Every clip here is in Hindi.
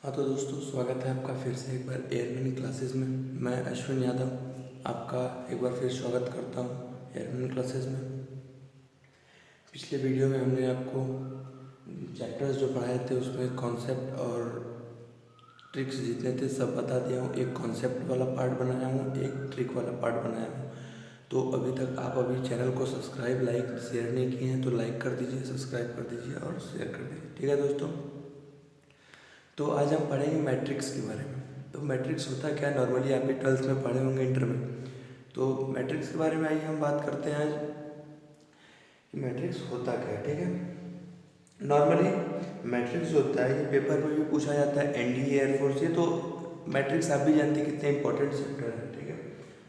हाँ तो दोस्तों, स्वागत है आपका फिर से एक बार एयरमैन क्लासेस में। मैं अश्विन यादव आपका एक बार फिर स्वागत करता हूँ एयरमैन क्लासेस में। पिछले वीडियो में हमने आपको चैप्टर्स जो पढ़ाए थे उसमें कॉन्सेप्ट और ट्रिक्स जितने थे सब बता दिया हूँ। एक कॉन्सेप्ट वाला पार्ट बनाया हूँ, एक ट्रिक वाला पार्ट बनाया हूँ। तो अभी तक आप चैनल को सब्सक्राइब लाइक शेयर नहीं किए हैं तो लाइक कर दीजिए, सब्सक्राइब कर दीजिए और शेयर कर दीजिए। ठीक है दोस्तों, तो आज हम पढ़ेंगे मैट्रिक्स के बारे में। तो मैट्रिक्स होता क्या है, नॉर्मली आप भी 12th में पढ़े होंगे, इंटर में। तो मैट्रिक्स के बारे में आइए हम बात करते हैं आज कि मैट्रिक्स होता क्या है। ठीक है, नॉर्मली मैट्रिक्स होता है, ये पेपर में भी पूछा जाता है, एनडीए एयरफोर्स, ये तो मैट्रिक्स आप भी जानते हैं कितने इंपॉर्टेंट चैप्टर है। ठीक है,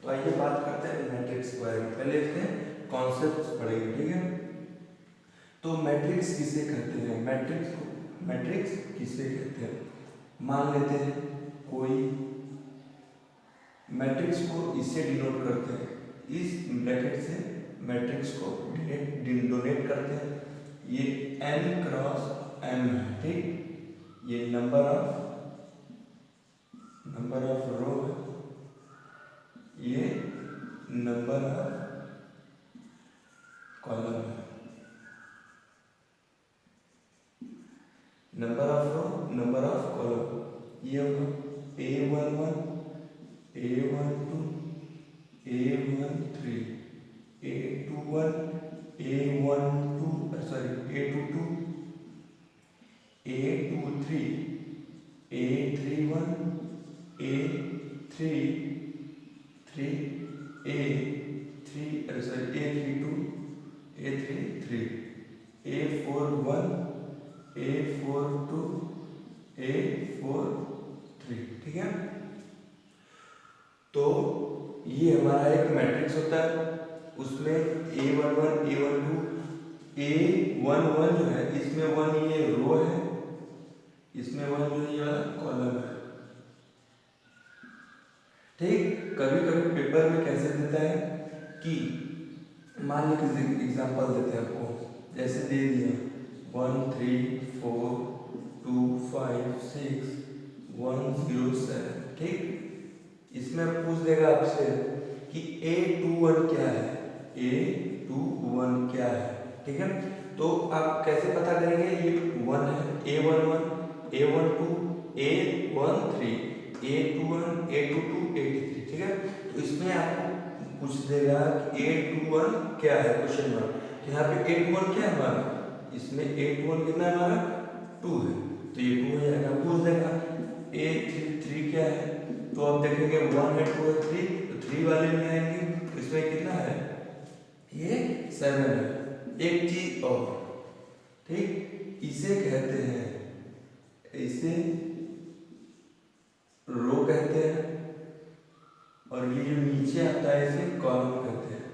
तो आइए बात करते हैं मैट्रिक्स के बारे में। पहले इसके कॉन्सेप्ट पढ़ेंगे। ठीक है, तो मैट्रिक्स किसे कहते हैं, मैट्रिक्स किसे कहते हैं। मान लेते हैं कोई मैट्रिक्स को इससे डिनोट करते हैं, इस ब्रैकेट से मैट्रिक्स को डिनोट करते हैं। ये n क्रॉस m है। ठीक, ये नंबर ऑफ रो है, ये नंबर ऑफ कॉलम है। Number of row, number of column, ये होगा A11, A12, A13, A21, A12, A22, A23, A31, A33, A32, A33, A41, A42, A43। ठीक है, तो ये हमारा एक मैट्रिक्स होता है। उसमें A11, A12, A11 जो है इसमें 1 ये रो है, इसमें 1 जो ये वाला कॉलम है। ठीक, कभी कभी पेपर में कैसे देता है कि मान लीजिए एग्जांपल देते हैं आपको, जैसे दे दिया 1 3 4 2 5 6 1 0 7। ठीक, इसमें पूछ देगा आपसे कि A21 क्या है, A21 क्या है। ठीक है, तो आप कैसे पता करेंगे, ये 1 है, A11, A12, A13, A21, A22, A23। ठीक है, तो इसमें आपको पूछ देगा कि A21 क्या है, क्वेश्चन मार्क। तो यहाँ पे A21 क्या है हमारा, इसमें A21 कितना है हमारा 2 है, तो ये 2 हो जाएगा। पूछ देगा A33 क्या है, तो आप देखेंगे 1 है, 2 है, 3, तो 3 वाले में आएंगे, तो इसमें कितना है, ये 7 है। एक चीज और, ठीक, इसे कहते हैं, इसे रो कहते हैं, और ये जो नीचे आता है इसे कॉलम कहते हैं।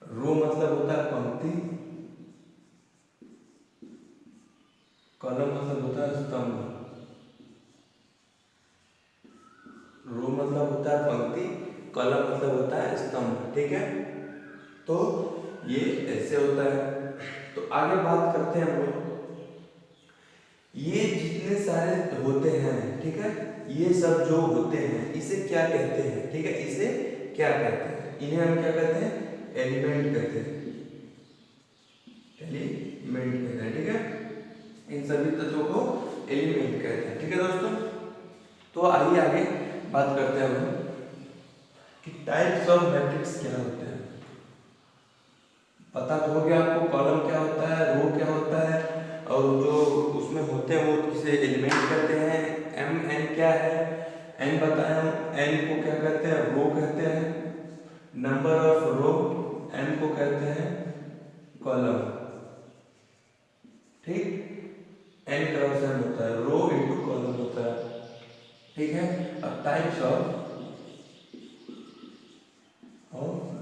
रो मतलब होता है पंक्ति, कॉलम मतलब होता है स्तंभ। रो मतलब होता है पंक्ति, कॉलम मतलब होता है स्तंभ। ठीक है, तो ये ऐसे होता है। तो आगे बात करते हैं हम लोग, ये जितने सारे होते हैं, ठीक है, ये सब जो होते हैं इसे क्या कहते हैं। ठीक है, इसे क्या कहते हैं, इन्हें हम क्या कहते हैं, एलिमेंट कहते हैं, एलिमेंट कहते हैं। ठीक है, इन सभी तत्वों को एलिमेंट कहते हैं। ठीक है दोस्तों, तो आइए आगे बात करते हैं हम कि टाइप्स ऑफ मैट्रिक्स क्या होते हैं। पता तो हो गया आपको, कॉलम क्या होता है, रो क्या होता है, और जो उसमें होते हैं वो किसे एलिमेंट कहते हैं। एम एन क्या है, एन बताया हूँ, एन को क्या कहते हैं, रो कहते हैं। नंबर ऑफ रो, एन को कहते हैं कॉलम। ठीक, एन क्रॉस एन होता है, रो इनटू कॉलम होता है। ठीक है, अब types of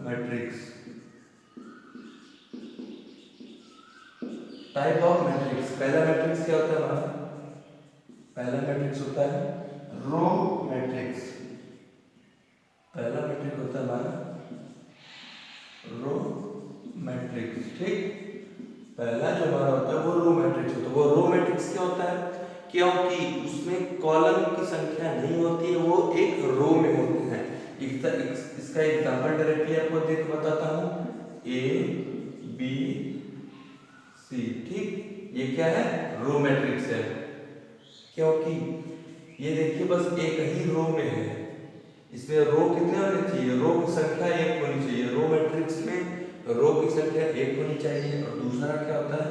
matrix, type of matrix. पहला मैट्रिक्स क्या होता है हमारा, पहला मैट्रिक्स होता है रो मैट्रिक्स। पहला मैट्रिक्स होता है हमारा रो मैट्रिक्स। ठीक, पहला जो हमारा होता है वो रो मैट्रिक्स होता है। वो रो मैट्रिक्स क्या होता है, एग्जांपल डायरेक्टली आपको देख बताता हूँ, ए बी सी, ठीक। ये क्या है, रो मैट्रिक्स है, क्योंकि ये देखिए बस एक ही रो में है, इसमें रो कितने होने चाहिए, रो की संख्या एक होनी चाहिए, रो मैट्रिक्स में रो की संख्या एक होनी चाहिए। और दूसरा क्या होता है,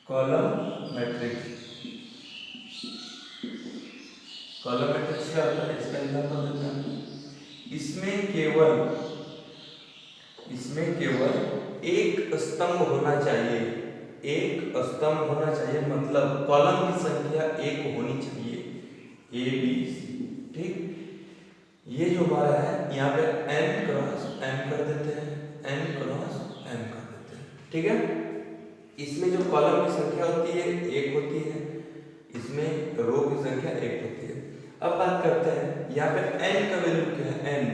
कॉलम मैट्रिक्स। कॉलम मैट्रिक्स क्या होता है, इसका एग्जांपल देते हैं। इसमें केवल एक स्तंभ होना चाहिए, एक स्तंभ होना चाहिए, मतलब कॉलम की संख्या एक होनी चाहिए, ए बी सी, ठीक। ये जो हमारा है यहाँ पे n क्रॉस m कर देते हैं, n क्रॉस m कर देते हैं, ठीक है। इसमें जो कॉलम की संख्या होती है एक होती है, इसमें रो की संख्या एक होती है। अब बात करते हैं यहाँ पे n का वैल्यू क्या है, n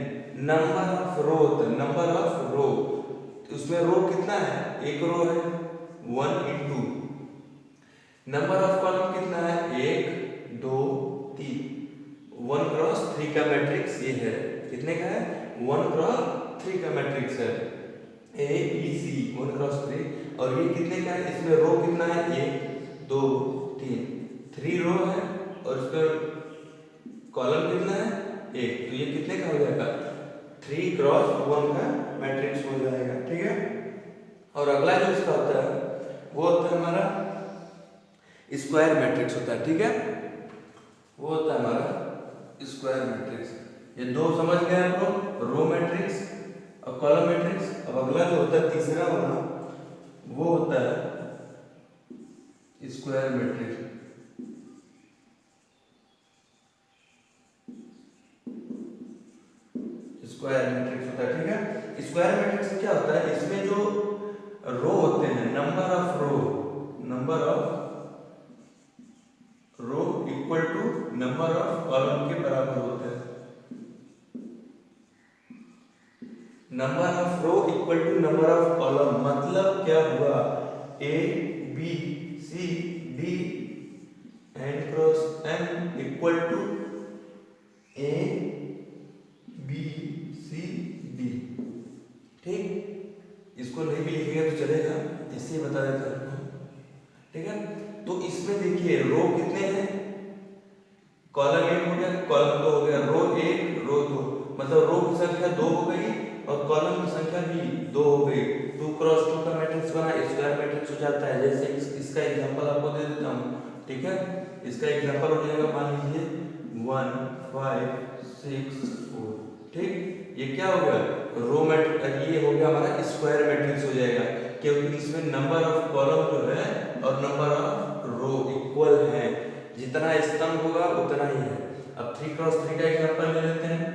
नंबर ऑफ रो होता है, नंबर ऑफ रो। उसमें रो कितना है, एक रो है 1 इंटू नंबर ऑफ कॉलम कितना है, 1 2 3, 1 क्रॉस 3 का मैट्रिक्स ये है, कितने का है, 1 क्रॉस 3 का मैट्रिक्स है, ए बी सी 1 क्रॉस 3। और ये कितने का है, इसमें रो कितना है, 1 2 3 रो है, और इसका कॉलम कितना है, 1, तो ये कितने का हो जाएगा, 3 क्रॉस 1 का मैट्रिक्स हो जाएगा, ठीक है। और अगला जो इसका होता है वो होता है हमारा स्क्वायर मैट्रिक्स होता है, ठीक है। वो होता है हमारा स्क्वायर मैट्रिक्स। ये दो समझ गए आप लोग, रो मैट्रिक्स और कॉलम मैट्रिक्स। अब अगला जो होता है तीसरा वाला, वो होता है स्क्वायर मैट्रिक्स। स्क्वायर मैट्रिक्स होता है, ठीक है। स्क्वायर मैट्रिक्स क्या होता है, इसमें जो रो होते हैं, number of row equal to number of column के बराबर होता है। Number of row equal to number of column, मतलब क्या हुआ, A B C D n cross m equal to A B C D, ठीक। इसको नहीं भी लिखेगा तो चलेगा, इससे बता देता हूँ, ठीक है। तो इसमें देखिए रो कितने हैं, कॉलम 1 हो गया, कॉलम 2 हो गया, रो 1 रो 2, मतलब रो की संख्या 2 हो गई और कॉलम की संख्या भी 2 हो गई। 2 क्रॉस 2 का मैट्रिक्स बना, स्क्वायर मैट्रिक्स हो जाता है। जैसे इसका एग्जांपल आपको दे देता हूँ, ठीक है। इसका एग्जांपल हो जाएगा, मान लीजिए 1 5 6 4, ठीक। ये क्या हो गया, रो मैट्रिक्स, ये हो गया हमारा स्क्वायर मैट्रिक्स हो जाएगा, क्योंकि इसमें नंबर ऑफ कॉलम जो है और नंबर ऑफ रो इक्वल है, जितना स्तंभ होगा उतना ही है। अब 3 क्रॉस 3 का एग्जांपल ले लेते हैं,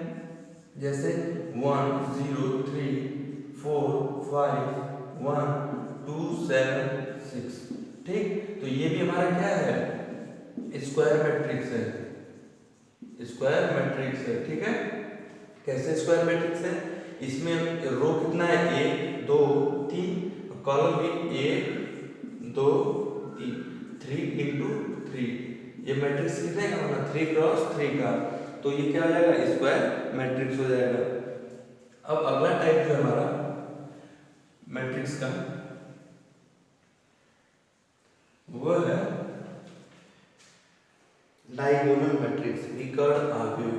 जैसे 1 0 3 4 5 1 2 7 6, ठीक। तो ये भी हमारा क्या है, स्क्वायर मैट्रिक्स है, स्क्वायर मैट्रिक्स है, ठीक है। कैसे स्क्वायर मैट्रिक्स है, इसमें रो कितना है, 1 2 3, कॉलम भी 1 2 3, 3 इंटू 3। ये मैट्रिक्स कितने का बना, 3 क्रॉस 3 का, तो ये क्या हो जाएगा, स्क्वायर मैट्रिक्स हो जाएगा। अब अगला टाइप जो है हमारा मैट्रिक्स का, वो है डायगोनल मैट्रिक्स, विकर्ण आव्यूह।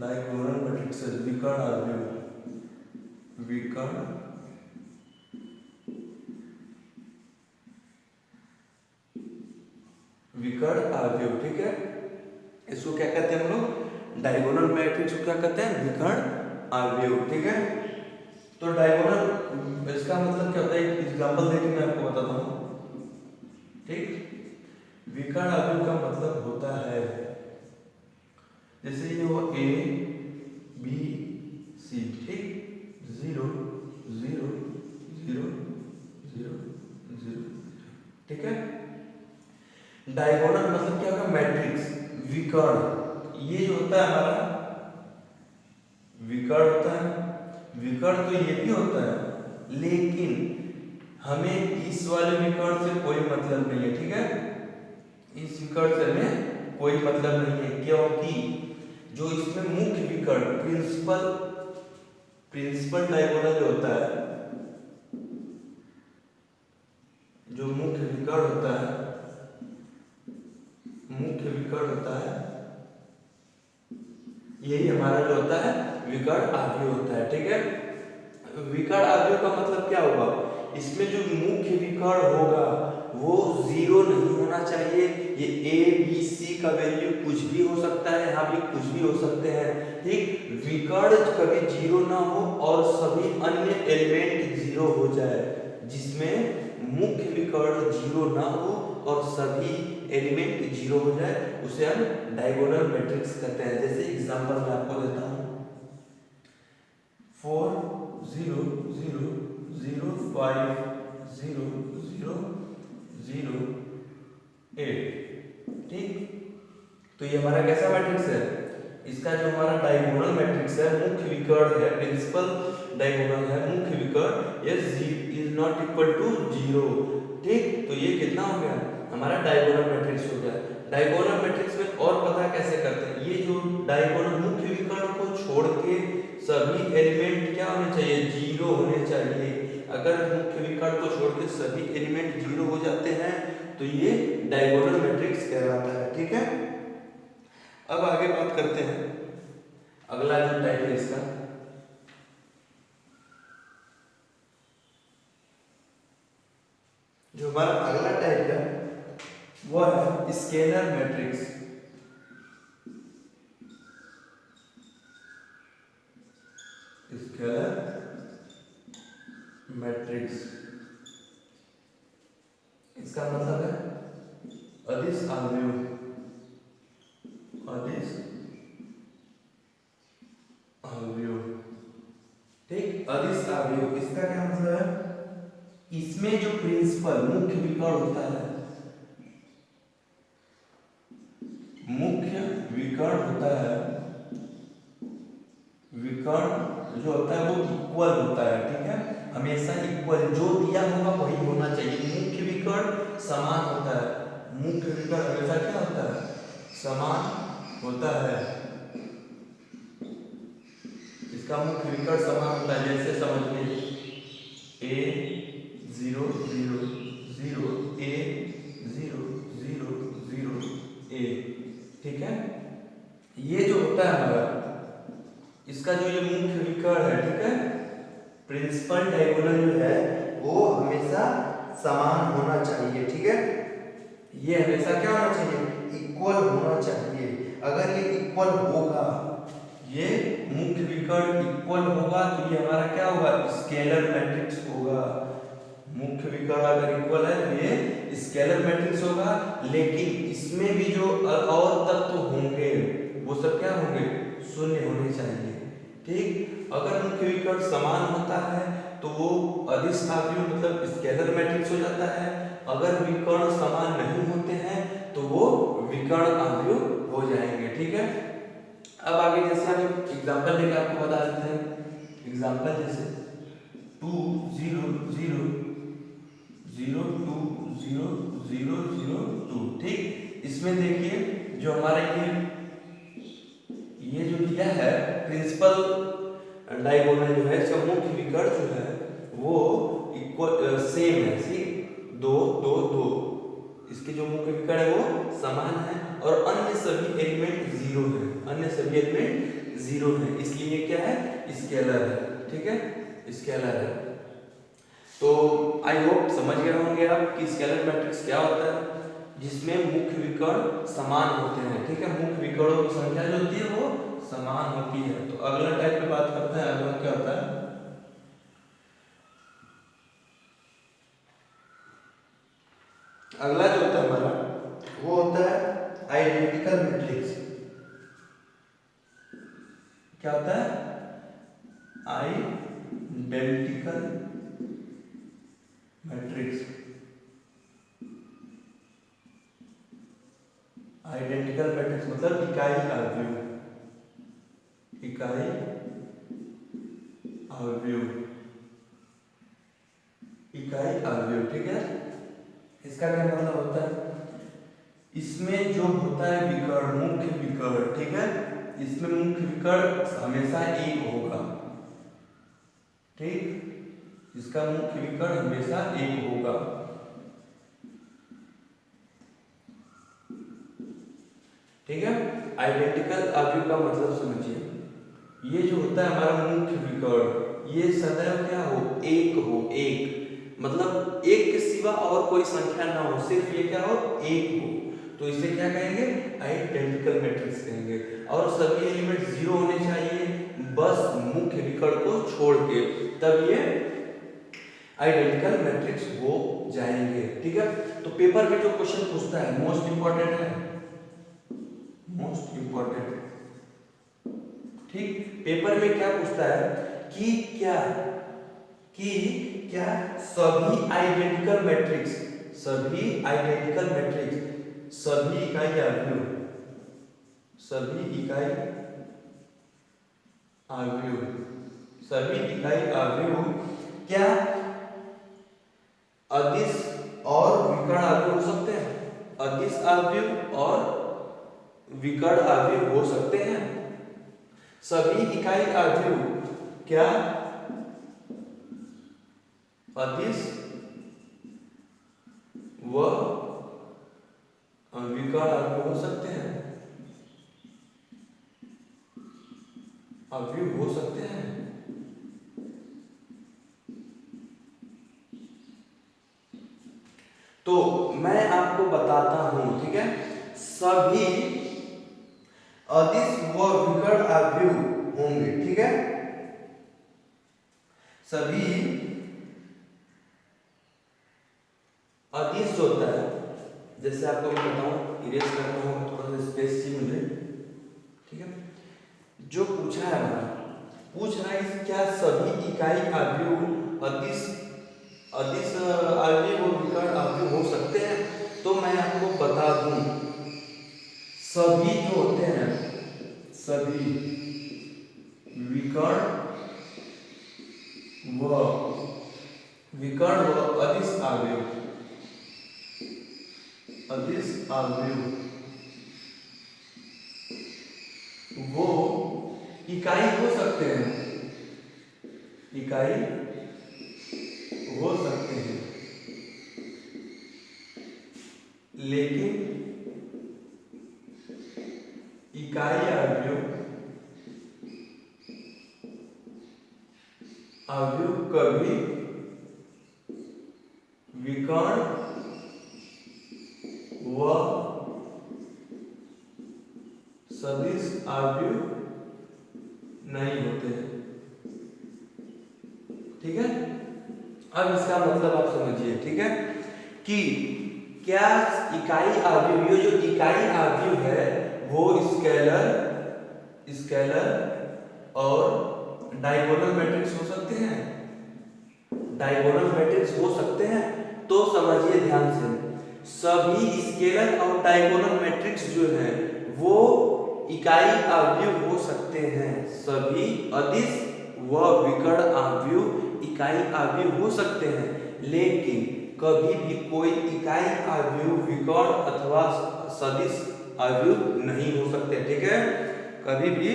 डायगोनल मैट्रिक्स, विकर्ण आव्यूह, विकर्ण आव्यूह, ठीक है। इसको क्या कहते हैं हम लोग, डायगोनल मैट्रिक्स को क्या कहते हैं, विकर्ण आव्यूह, ठीक है। तो डायगोनल, इसका मतलब क्या होता है, एग्जांपल देके मैं आपको बताता हूँ, ठीक। विकर्ण आव्यूह का मतलब होता है, जैसे ये हो ए बी सी, ठीक, 0 0 0 0 0, ठीक है। डायगोनल मतलब क्या होगा, मैट्रिक्स, विकर्ण। ये जो होता है हमारा विकर्ण होता है, विकर्ण तो ये भी होता है, लेकिन हमें इस वाले विकर्ण से कोई मतलब नहीं है, ठीक है। इस विकर्ण से हमें कोई मतलब नहीं है, क्योंकि जो इसमें मुख्य विकर्ण प्रिंसिपल डायगोनल होता है, जो मुख्य विकर्ण होता है यही हमारा जो होता है विकर्ण आव्यूह होता है, ठीक है। विकर्ण आव्यूह का मतलब क्या होगा, इसमें जो मुख्य विकर्ण होगा वो जीरो नहीं होना चाहिए। ये ए बी सी का वैल्यू कुछ भी हो सकता है, यहाँ भी कुछ भी हो सकते हैं, ठीक। विकर्ण कभी जीरो ना हो और सभी अन्य एलिमेंट जीरो हो जाए, जिसमें मुख्य विकर्ण जीरो ना हो और सभी एलिमेंट जीरो हो जाए, उसे हम डायगोनल मैट्रिक्स कहते हैं। जैसे एग्जांपल मैं आपको देता हूँ, 4 0 0 0 5 0 0 0 8, ठीक। तो ये हमारा कैसा मैट्रिक्स है, इसका जो हमारा डायगोनल मैट्रिक्स है, मुख्य विकर्ण है, प्रिंसिपल डायगोनल है, मुख्य विकर्ण इज नॉट इक्वल टू 0, ठीक। तो ये कितना हो गया, हमारा डायगोनल मैट्रिक्स हो गया। डायगोनल मैट्रिक्स में और पता कैसे करते हैं, ये जो डायगोनल मुख्य विकर्ण को छोड़ के सभी एलिमेंट क्या होने चाहिए, जीरो होने चाहिए। अगर मुख्य विकर्ण को छोड़ के सभी एलिमेंट जीरो हो जाते हैं तो ये डायगोनल मैट्रिक्स कहलाता है, ठीक है। अब आगे बात करते हैं, अगला जो टाइप है इसका, जो हमारा अगला टाइप है वो है स्केलर मैट्रिक्स। स्केलर मैट्रिक्स इसका मतलब है अदिश आव्यूह, ठीक। अदिश आव्यूह इसका क्या मतलब है, इसमें जो प्रिंसिपल मुख्य विकर्ण होता है, विकर्ण जो होता है वो इक्वल होता है, ठीक है। हमेशा इक्वल, जो दिया होगा वही होना चाहिए। मुख्य विकर्ण समान होता है, मुख्य विकर्ण हमेशा क्या होता है, समान होता है। इसका मुख्य विकर्ण समान होता है, जैसे समझिए a 0 0 0 a 0 0 0 a, ठीक है। ये जो होता है हमारा, इसका जो ये मुख्य विकर्ण है, ठीक है, प्रिंसिपल डायगोनल जो है वो हमेशा समान होना चाहिए, ठीक है। ये हमेशा क्या होना चाहिए, इक्वल होना चाहिए। अगर ये इक्वल होगा, ये मुख्य विकर्ण इक्वल होगा तो ये हमारा क्या होगा, स्केलर मैट्रिक्स होगा। मुख्य विकर्ण अगर इक्वल है तो ये स्केलर मैट्रिक्स होगा, लेकिन इसमें भी जो और तत्व होंगे वो सब क्या होंगे, शून्य होने चाहिए, ठीक। अगर मुख्य विकर्ण समान होता है तो वो अदिश आव्यूह मतलब स्केलर मैट्रिक्स हो जाता है। अगर विकर्ण समान नहीं होते हैं तो वो विकर्ण आव्यूह हो जाएंगे, ठीक है। अब आगे जैसे हम एग्जांपल लेकर आपको बता देते हैं, एग्जांपल जैसे 2 0 0 0 2 0 0 0 2, ठीक। इसमें देखिए जो हमारा ये जो दिया है प्रिंसिपल डायगोनल जो है, इसका मुख्य विकर्ण जो है वो इक्वल सेम है, सी 2 2 2, इसके जो मुख्य विकर्ण है वो समान है और अन्य सभी एलिमेंट जीरो है, इसलिए क्या है, स्केलर है, ठीक है, स्केलर है। तो आई होप समझ गए होंगे आप कि स्केलर मैट्रिक्स क्या होता है, जिसमें मुख्य विकर्ण समान होते हैं, ठीक है। मुख्य विकर्णों की संख्या जो होती है वो समान होती है। तो अगला टाइप पे बात करते हैं, अगला क्या होता है, अगला जो होता है हमारा वो होता है आइडेंटिकल मैट्रिक्स। क्या होता है, आइडेंटिकल मैट्रिक्स। आइडेंटिकल मैट्रिक्स मतलब इकाई आव्यूह अवयव, इकाई अवयव, ठीक है। इसका क्या मतलब होता है, इसमें जो होता है विकर्ण, मुख्य विकर्ण, ठीक है, इसमें मुख्य विकर्ण हमेशा एक होगा, ठीक, इसका मुख्य विकर्ण हमेशा एक होगा। ठीक है, आइडेंटिकल अवयव का मतलब समझिए, ये जो होता है हमारा मुख्य विकर्ण, ये सदैव क्या हो, एक मतलब एक के सिवा और कोई संख्या ना हो, सिर्फ ये क्या हो, एक हो, तो इसे क्या कहेंगे, आइडेंटिकल मैट्रिक्स कहेंगे। और सभी एलिमेंट जीरो होने चाहिए, बस मुख्य विकर्ण को छोड़ के, तब ये आइडेंटिकल मैट्रिक्स हो जाएंगे। ठीक है, तो पेपर में जो क्वेश्चन पूछता है, मोस्ट इंपॉर्टेंट है, मोस्ट इंपॉर्टेंट, ठीक, पेपर में क्या पूछता है कि क्या सभी आइडेंटिकल मैट्रिक्स, सभी आइडेंटिकल मैट्रिक्स, सभी इकाई अवयव, सभी इकाई अवयव, सभी इकाई अवयव क्या अदिश और विकर्ण अवयव हो सकते हैं, अदिश अवयव और विकर्ण अवयव हो सकते हैं। सभी इकाई अवयव क्या अदिश व विकर्ण अवयव हो सकते हैं, अवयव हो सकते हैं। तो मैं आपको बताता हूं, ठीक है, सभी अदिश व विकर्ण अवयव होंगे, ठीक है, सभी अदिश जो होता है, जैसे आपको मैं बताऊं, इरेज करना होगा, थोड़ा सा स्पेस चाहिए मुझे, ठीक है, जो पूछा है हमारा, पूछ रहा है क्या सभी इकाई अवयव अदिश अवयव और विकर्ण अवयव हो सकते हैं, तो मैं आपको बता दूं, सभी जो होते हैं, सभी विकर्ण व अदिश अवयव, अदिश अवयव वो इकाई हो सकते हैं, इकाई हो सकते हैं, लेकिन इकाई अवयव कभी विकर्ण व सदिश अवयव नहीं होते हैं। ठीक है, अब इसका मतलब आप समझिए, ठीक है, कि क्या इकाई अवयव, ये जो इकाई अवयव है वो स्केलर और डायगोनल मैट्रिक्स हो सकते हैं, डायगोनल मैट्रिक्स हो सकते हैं। तो समझिए ध्यान से, सभी स्केलर और डायगोनल मैट्रिक्स जो है वो इकाई अवयव हो सकते हैं, सभी अदिश व विकर्ण अवयव इकाई अवयव हो सकते हैं, लेकिन कभी भी कोई इकाई अवयव विकर्ण अथवा सदिश अवयव नहीं हो सकते। ठीक है, कभी भी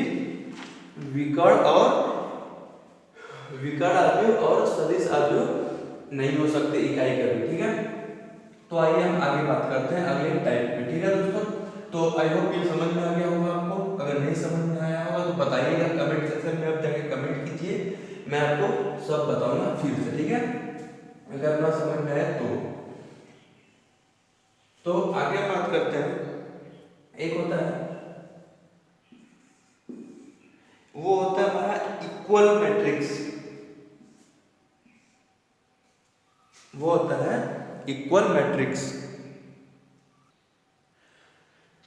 विकर्ण अवयव और सदिश अवयव नहीं हो सकते इकाई कभी। ठीक है, तो आइए हम आगे बात करते हैं अगले टाइप में। ठीक है दोस्तों, तो आई होप ये समझ में आ गया होगा आपको। अगर नहीं समझ में आया होगा तो बताइएगा कमेंट सेक्शन में, आप जाके कमेंट कीजिए, मैं आपको सब बताऊंगा फिर से। ठीक है, अगर ना समझ में आए तो आगे बात करते हैं। एक होता है, वो होता है हमारा इक्वल मैट्रिक्स, वो होता है इक्वल मैट्रिक्स।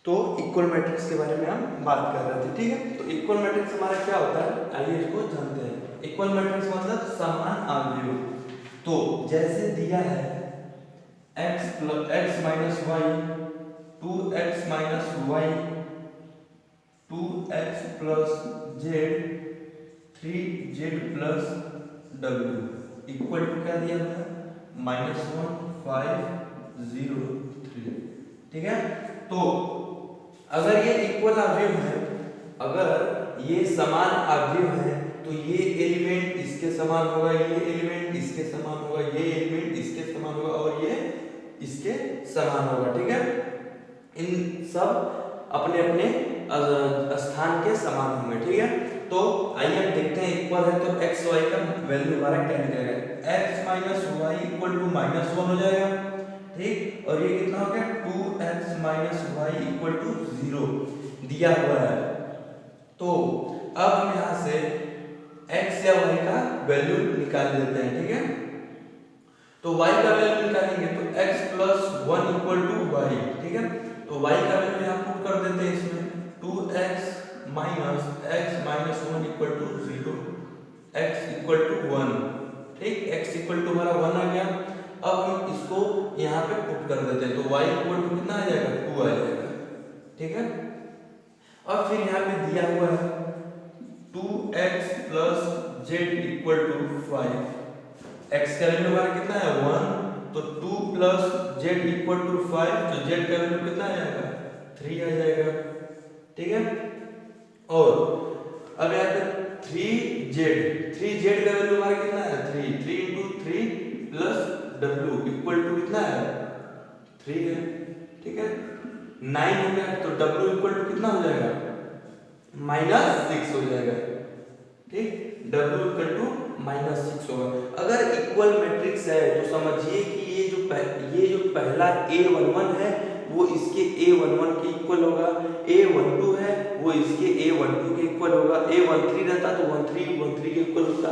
तो इक्वल मैट्रिक्स के बारे में हम बात कर रहे थे। ठीक है, तो इक्वल मैट्रिक्स हमारा क्या होता है, आइए इसको जानते हैं। इक्वल मैट्रिक्स मतलब समान अवयव। तो जैसे दिया है x minus y, 2x minus y, 2x plus z, 3z plus w equal to क्या दिया है -1503। ठीक है, तो अगर ये इक्वल अवयव है, अगर ये समान अवयव है तो ये एलिमेंट इसके समान होगा, ये एलिमेंट इसके समान होगा, ये एलिमेंट इसके समान होगा और ये इसके समान होगा। ठीक है, इन सब अपने अपने स्थान के समान होंगे। ठीक है, तो आइए हम देखते हैं इक्वल है तो x y का वैल्यू हमारा क्या निकलेगा, x minus y equal to -1 हो जाएगा। ठीक, और ये कितना हो गया 2x minus y equal to 0 दिया हुआ है। तो अब हम यहाँ से x या y का वैल्यू निकाल लेते हैं। ठीक है, तो y का वैल्यू निकालेंगे तो x plus 1 equal to y. ठीक है, तो y का वैल्यू यहाँ पुट कर देते हैं इसमें 2x minus x minus 1 equal to 0, x equal to 1। ठीक, x इक्वल टू हमारा 1 आ गया। अब हम इसको यहाँ पे पुट कर देते हैं तो y इक्वल टू कितना आ जाएगा 2 आ जाएगा। ठीक है, और फिर यहाँ पे दिया हुआ है 2x plus z equal to 5। x का वैल्यू हमारा कितना है 1, तो 2 प्लस z इक्वल टू 5, तो z का वैल्यू कितना आ जाएगा 3 आ जाएगा। ठीक है, और अब यहाँ पे 3z का वैल्यू हमारा कितना है 3 into 3 plus w equal to कितना है 3 है। ठीक है, 9 हो गया तो w इक्वल टू कितना हो जाएगा -6 हो जाएगा। ठीक, w इक्वल टू -6 होगा। अगर इक्वल मैट्रिक्स है तो समझिए कि ये जो पहला a11 है वो इसके a11 के इक्वल होगा, a12 है वो इसके a12 के इक्वल होगा, a13 रहता तो 13 के इक्वल होता,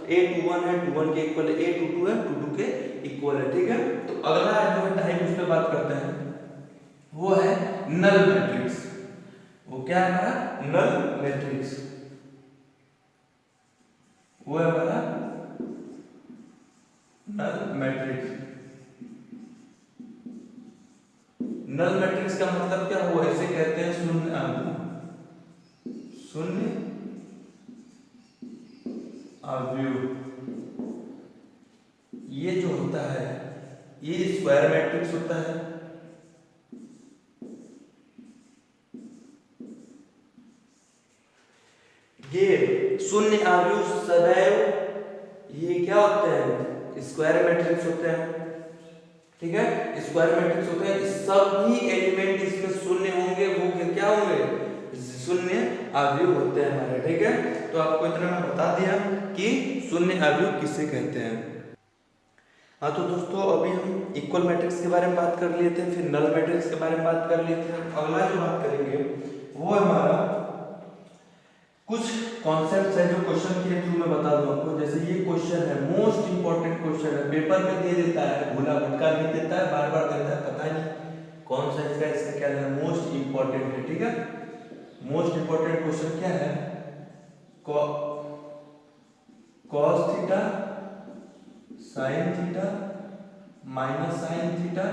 a21 है 21 के इक्वल है, a22 है 22 के इक्वल है। ठीक है, तो अगला जो है टाइप उस पे बात करते हैं, वो है नल मैट्रिक्स। वो क्या है हमारा नल मैट्रिक्स, वो है हमारा नल मैट्रिक्स। नल मैट्रिक्स का मतलब क्या हुआ, इसे कहते हैं शून्य अवयव। ये जो होता है ये स्क्वायर मैट्रिक्स होता है। ये शून्य अवयव सदैव ये क्या होते हैं स्क्वायर मैट्रिक्स होते हैं। ठीक है, स्क्वायर मैट्रिक्स होते हैं, सभी एलिमेंट इसमें शून्य होंगे, वो क्या होंगे शून्य अवयव होते हैं हमारे। ठीक है, तो आपको इतना मैं बता दिया कि शून्य अवयव किसे कहते हैं। हाँ, तो दोस्तों अभी हम इक्वल मैट्रिक्स के बारे में बात कर लिए थे, फिर नल मैट्रिक्स के बारे में बात कर लिए थे। अगला जो बात करेंगे वो हमारा कुछ कॉन्सेप्ट्स है जो क्वेश्चन के थ्रू मैं बता दूं आपको। जैसे ये क्वेश्चन है, मोस्ट इंपॉर्टेंट क्वेश्चन है, पेपर में दे देता है, भूला भटका नहीं देता है, बार बार देता है, पता नहीं कौन सा इसका क्या है, मोस्ट इंपॉर्टेंट है। ठीक है, मोस्ट इंपॉर्टेंट क्वेश्चन क्या है, cos theta sin theta minus sin theta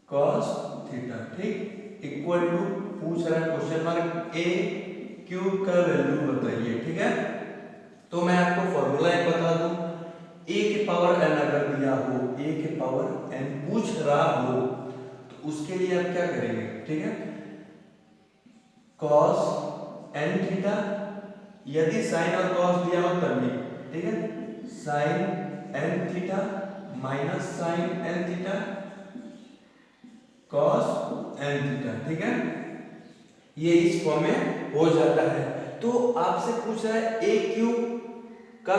cos theta. ठीक, इक्वल टू पूछ रहा है क्वेश्चन मार्क a क्यूब का वैल्यू बताइए। ठीक है, तो मैं आपको फॉर्मूला एक बता दूं, a के पावर n अगर दिया हो, a के पावर n पूछ रहा हो तो उसके लिए आप क्या करेंगे। ठीक है, cos n थीटा, यदि sin और cos दिया हो तभी। ठीक है, sin n theta minus sin n theta cos n theta. ठीक है, ये इस फॉर्म में हो जाता है। तो आपसे पूछ रहा है a क्यूब का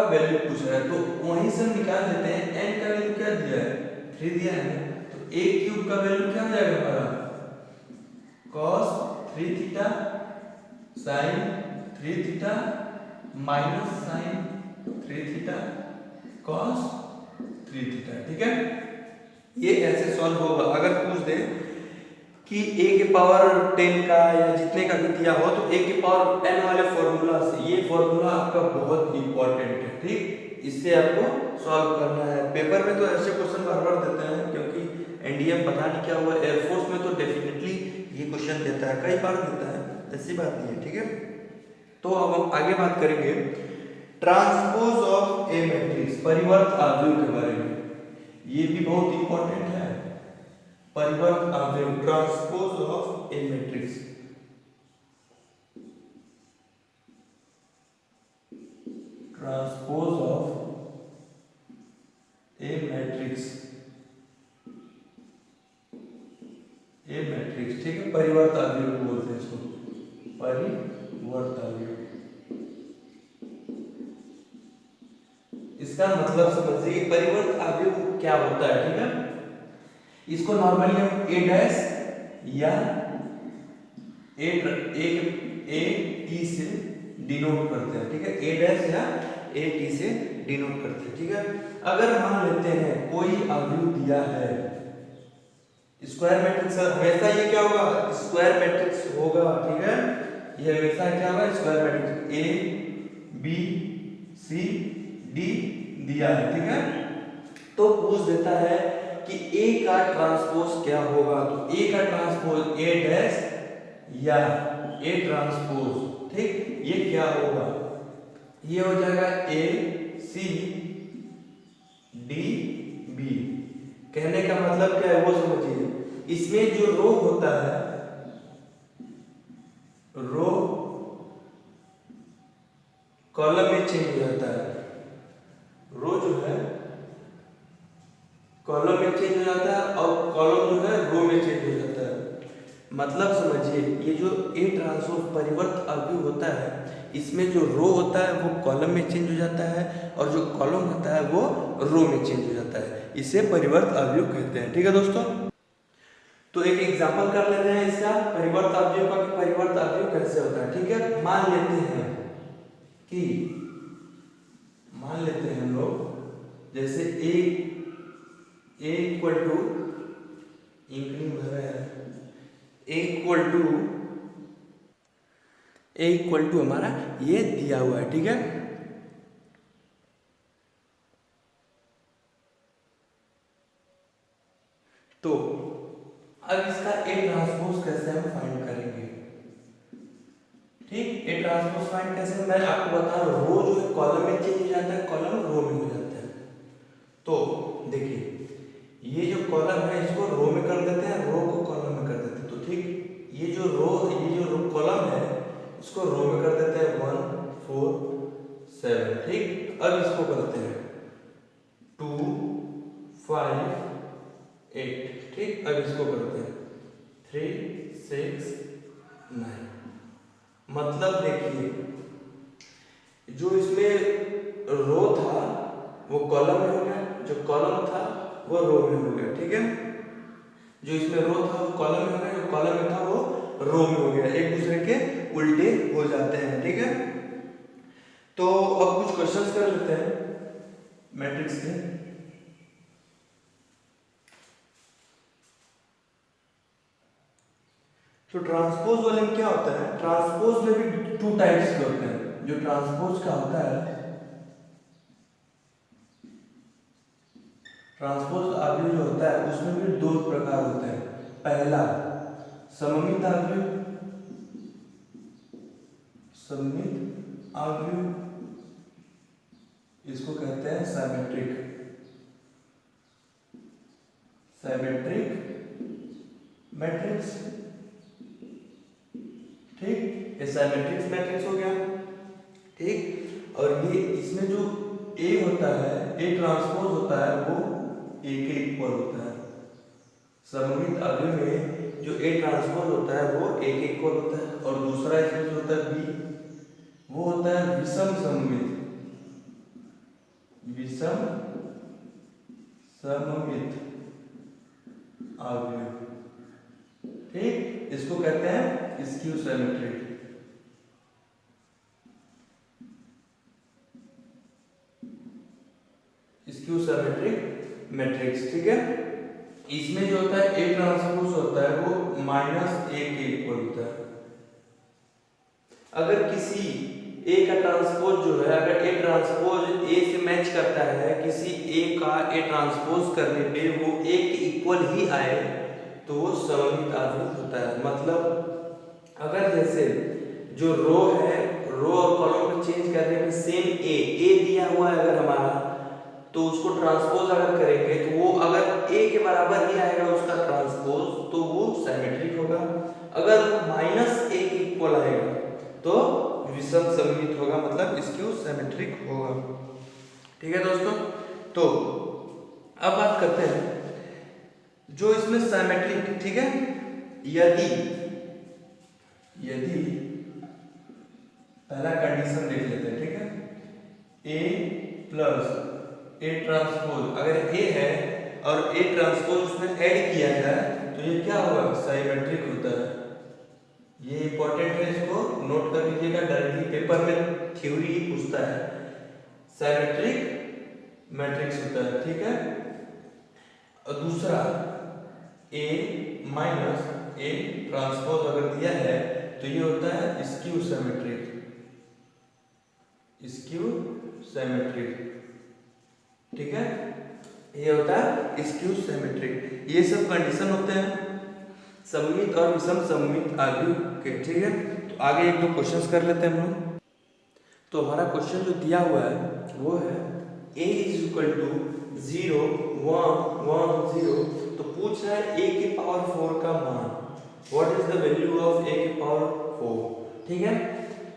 वैल्यू पूछ रहा है, तो वहीं से हम निकाल लेते हैं। n का वैल्यू क्या दिया है 3 दिया है, तो a क्यूब का वैल्यू क्या हो जाएगा हमारा cos 3 theta sin 3 theta minus sin 3 theta cos 3 theta. ठीक है, ये ऐसे सॉल्व होगा। अगर पूछ दे कि a के पावर 10 का या जितने का भी दिया हो तो a के पावर n वाले फॉर्मूला से, ये फॉर्मूला आपका बहुत इंपॉर्टेंट है। ठीक, इससे आपको सॉल्व करना है। पेपर में तो ऐसे क्वेश्चन बार बार देते हैं, क्योंकि एनडीए पता नहीं क्या हुआ, एयरफोर्स में तो डेफिनेटली ये क्वेश्चन देता है, कई बार देता है, ऐसी बात नहीं है। ठीक है, तो अब हम आगे बात करेंगे ट्रांसपोज ऑफ ए मैट्रिक्स, परिवर्त अवयव के बारे में। ये भी बहुत इंपॉर्टेंट है, परिवर्त अवयव, transpose of A matrix. Transpose of A matrix, A matrix, ठीक है, परिवर्त अवयव बोलते हैं इसको, परिवर्त अवयव। इसका मतलब समझिए परिवर्त अवयव क्या होता है, ठीक है। इसको नॉर्मली हम ए डैश या ए टी से डिनोट करते हैं, ठीक है, ए डैश या ए टी से डिनोट करते हैं, ठीक है। अगर मान लेते हैं कोई अवयव दिया है स्क्वायर मैट्रिक्स, हमेशा ये क्या होगा, स्क्वायर मैट्रिक्स होगा, ठीक है, ये हमेशा क्या होगा, square matrix. A B C D दिया है, ठीक है, तो पूछ देता है कि ए का ट्रांसपोज क्या होगा, तो ए का ट्रांसपोज ए डैश या ए ट्रांसपोज, ठीक, ये क्या होगा, ये हो जाएगा ए सी डी बी। कहने का मतलब क्या है वो समझिए, इसमें जो रो होता है, रो कॉलम में चेंज हो जाता है, रो जो है कॉलम में चेंज हो जाता है और कॉलम जो है रो में चेंज हो जाता है। मतलब समझिए ये जो ए ट्रांसपोज परिवर्त अवयव होता है, इसमें जो रो होता है वो कॉलम में चेंज हो जाता है और जो कॉलम होता है वो रो में चेंज हो जाता है, इसे परिवर्त अवयव कहते हैं, ठीक है दोस्तों। तो एक एग्जांपल कर लेते हैं इसका, परिवर्त अवयव का, कि परिवर्त अवयव कैसे होता है, ठीक है। मान लेते हैं हम लोग, जैसे ए इक्वल टू इंक्रीज हो रहा है, ए इक्वल टू हमारा ये दिया हुआ है, ठीक है। तो अब इसका ए ट्रांसपोज कैसे हम फाइंड करेंगे, ठीक, ए ट्रांसपोज फाइंड कैसे, मैं आपको बता रहा हूँ, रो जो है कॉलम में चेंज हो जाता है, कॉलम रो में हो जाता है। तो देखिए ये जो कॉलम है इसको रो में कर देते हैं, रो को कॉलम में कर देते हैं, तो ठीक, ये जो रो कॉलम है इसको रो में कर देते हैं 1 4 7, ठीक। अब इसको करते हैं 2 5 8, ठीक। अब इसको करते हैं 3 6 9। मतलब देखिए जो इसमें रो था वो कॉलम में हो गया, जो कॉलम था वो रो में हो गया, ठीक है। जो इसमें रो था वो कॉलम में हो गया, जो कॉलम में था वो रो में हो गया, एक दूसरे के उल्टे हो जाते हैं, ठीक है। तो अब कुछ क्वेश्चंस कर लेते हैं मैट्रिक्स के। तो ट्रांसपोज वाले में क्या होता है, ट्रांसपोज में भी 2 टाइप्स के होते हैं। जो ट्रांसपोज का होता है, ट्रांसपोज अवयव जो होता है उसमें भी 2 प्रकार होते हैं। पहला सममित अवयव, सममित अवयव, इसको कहते हैं सिमेट्रिक मैट्रिक्स, ठीक, ये सिमेट्रिक मैट्रिक्स हो गया, ठीक। और ये इसमें जो ए होता है, ए ट्रांसपोज होता है वो ए के इक्वल होता है। सममित अवयव में जो ए ट्रांसपोज होता है वो ए के इक्वल होता है, और दूसरा इसमें जो होता है बी, वो होता है विषम सममित अवयव, ठीक। इसको कहते हैं skew symmetric. Skew symmetric matrix, ठीक है। इसमें जो होता है ए ट्रांसपोज होता है वो -a के इक्वल होता है। अगर किसी ए का ट्रांसपोज जो है, अगर ए ट्रांसपोज ए से मैच करता है, किसी ए का ए ट्रांसपोज करने पे वो ए के इक्वल ही आए तो वो सममित अवयव होता है। मतलब अगर जैसे जो रो है, रो चेक कर रहे हैं सेम ए दिया हुआ है अगर हमारा, तो उसको ट्रांसपोज अगर करेंगे तो वो अगर ए के बराबर ही आएगा उसका ट्रांसपोज तो वो सिमेट्रिक होगा। अगर माइनस ए के इक्वल आएगा तो विषम सममित होगा, मतलब स्क्यू सिमेट्रिक होगा। ठीक है दोस्तों, तो अब बात करते हैं जो इसमें सिमेट्रिक, ठीक है, यदि पहला कंडीशन देख लेते हैं, ठीक है, ए प्लस ए ट्रांसपोज, अगर ए है और ए ट्रांसपोज उसमें ऐड किया जाए तो ये क्या होगा, सिमेट्रिक होता है। ये इंपॉर्टेंट है, इसको नोट कर लीजिएगा, डायरेक्टली पेपर में थ्योरी ही पूछता है, सिमेट्रिक मैट्रिक्स होता है। ठीक है, और दूसरा ए माइनस ए ट्रांसपोज अगर दिया है तो ये होता है स्क्यू सिमेट्रिक, ठीक है, ये होता है स्क्यू सिमेट्रिक। ये सब कंडीशन होते हैं सममित और विषम सममित आव्यूह के। ठीक है, तो आगे एक दो क्वेश्चंस कर लेते हैं हम लोग। तो हमारा क्वेश्चन जो दिया हुआ है वो है a इज इक्वल टू 0 1 1 0, तो पूछ रहा है a के पावर 4 का मान, what is the value of a के पावर 4। ठीक है,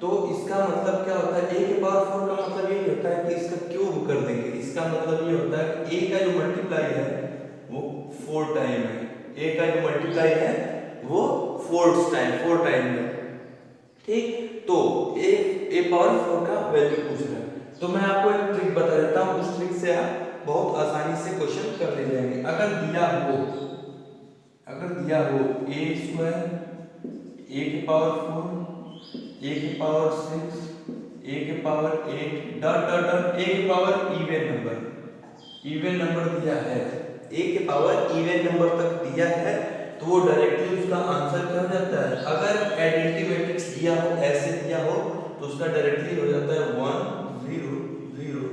तो इसका मतलब क्या होता है, a के पावर 4 का मतलब ये होता है कि इसका क्यूब कर देंगे। इसका मतलब ये होता है कि a का जो मल्टीप्लाई है वो 4 टाइम है, a का जो मल्टीप्लाई है वो 4 टाइम है। ठीक, तो a पावर 4 का वैल्यू पूछ रहा है, तो मैं आपको एक ट्रिक बता देता हूँ, उस ट्रिक से आप बहुत आसानी से क्वेश्चन कर ले जाएंगे। अगर दिया हो a स्क्वायर, a के पावर 4, a के पावर 6, a के power 8 dot dot dot a के पावर इवन नंबर दिया है, a के पावर इवन नंबर तक दिया है, तो वो डायरेक्टली उसका आंसर क्या हो जाता है। अगर आइडेंटिटी मैट्रिक्स दिया हो, ऐसे दिया हो, तो उसका डायरेक्टली हो जाता है 1 0 0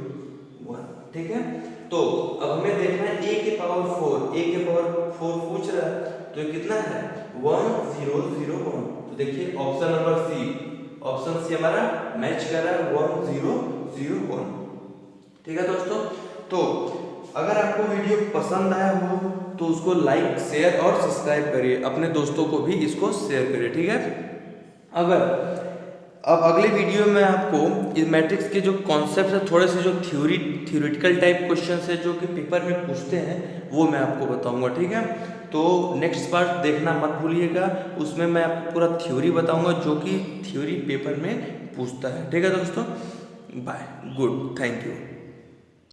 1। ठीक है, तो अब हमें देखना है a के पावर 4, a के पावर 4 पूछ रहा है, तो ये कितना है 1 0 0 1। तो देखिए ऑप्शन नंबर सी हमारा मैच कर रहा है 1 0 0 1। ठीक है दोस्तों, तो अगर आपको वीडियो पसंद आया हो तो उसको लाइक शेयर और सब्सक्राइब करिए, अपने दोस्तों को भी इसको शेयर करिए। ठीक है, अब अगले वीडियो में आपको इस मैट्रिक्स के जो कॉन्सेप्ट है, थोड़े से जो थ्योरेटिकल टाइप क्वेश्चन है जो कि पेपर में पूछते हैं, वो मैं आपको बताऊंगा। ठीक है, तो नेक्स्ट पार्ट देखना मत भूलिएगा, उसमें मैं आपको पूरा थ्योरी बताऊंगा जो कि थ्योरी पेपर में पूछता है। ठीक है दोस्तों, बाय, गुड, थैंक यू।